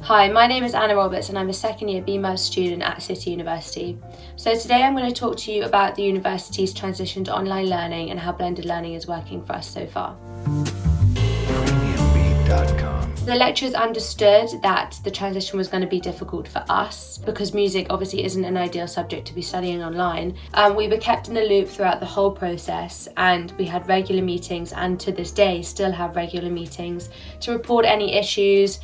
Hi, my name is Anna Roberts and I'm a second year BMus student at City University. So today I'm going to talk to you about the university's transition to online learning and how blended learning is working for us so far. The lecturers understood that the transition was going to be difficult for us because music obviously isn't an ideal subject to be studying online. We were kept in the loop throughout the whole process, and we had regular meetings, and to this day still have regular meetings to report any issues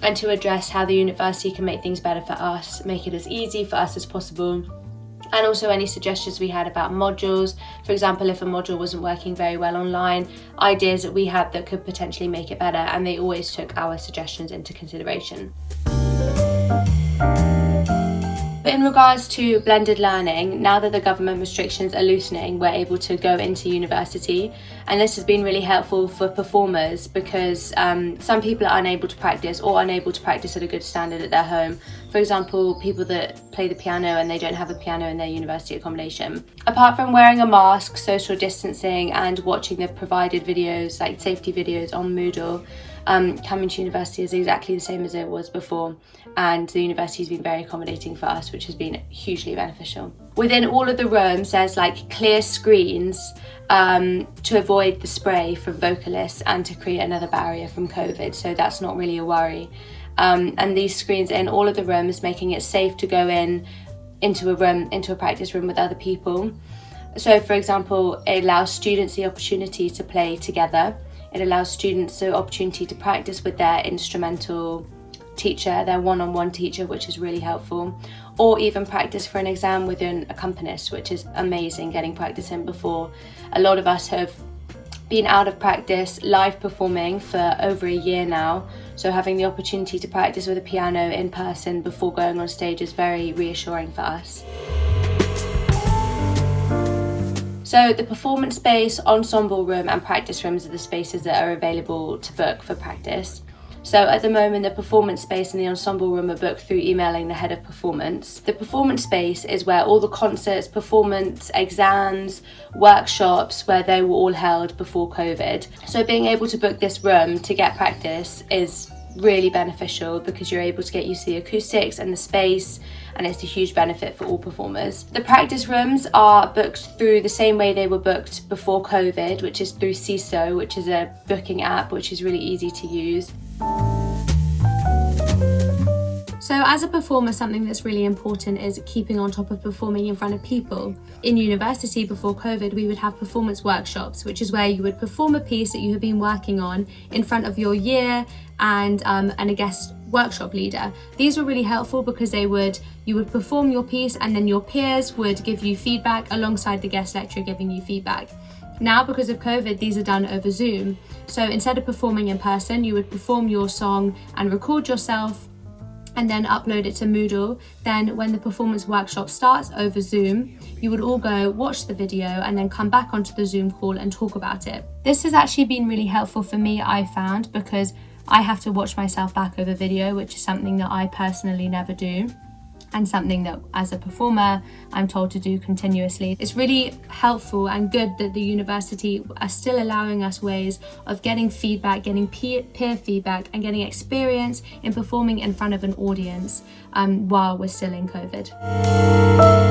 and to address how the university can make things better for us, make it as easy for us as possible. And also any suggestions we had about modules. For example, if a module wasn't working very well online, ideas that we had that could potentially make it better, and they always took our suggestions into consideration. But in regards to blended learning, now that the government restrictions are loosening, we're able to go into university, and this has been really helpful for performers because some people are unable to practice at a good standard at their home. For example, people that play the piano and they don't have a piano in their university accommodation. Apart from wearing a mask, social distancing, and watching the provided videos, like safety videos on Moodle, coming to university is exactly the same as it was before, and the university has been very accommodating for us, which has been hugely beneficial. Within all of the rooms there's like clear screens to avoid the spray from vocalists and to create another barrier from COVID, so that's not really a worry. And these screens in all of the rooms, making it safe to go into a practice room with other people. So for example, it allows students the opportunity to play together. It allows students the opportunity to practice with their instrumental teacher, their one-on-one teacher, which is really helpful, or even practice for an exam with an accompanist, which is amazing, getting practice in before. A lot of us have been out of practice live performing for over a year now, so having the opportunity to practice with a piano in person before going on stage is very reassuring for us. So the performance space, ensemble room and practice rooms are the spaces that are available to book for practice. So at the moment, the performance space and the ensemble room are booked through emailing the head of performance. The performance space is where all the concerts, performance, exams, workshops, where they were all held before COVID. So being able to book this room to get practice is really beneficial because you're able to get used to the acoustics and the space, and it's a huge benefit for all performers. The practice rooms are booked through the same way they were booked before COVID, which is through CISO, which is a booking app which is really easy to use. So as a performer, something that's really important is keeping on top of performing in front of people. In university before COVID, we would have performance workshops, which is where you would perform a piece that you have been working on in front of your year and a guest workshop leader. These were really helpful because you would perform your piece and then your peers would give you feedback alongside the guest lecturer giving you feedback. Now, because of COVID, these are done over Zoom. So instead of performing in person, you would perform your song and record yourself and then upload it to Moodle. Then when the performance workshop starts over Zoom, you would all go watch the video and then come back onto the Zoom call and talk about it. This has actually been really helpful for me, I found, because I have to watch myself back over video, which is something that I personally never do, and something that as a performer I'm told to do continuously. It's really helpful and good that the university are still allowing us ways of getting feedback, getting peer feedback and getting experience in performing in front of an audience while we're still in COVID.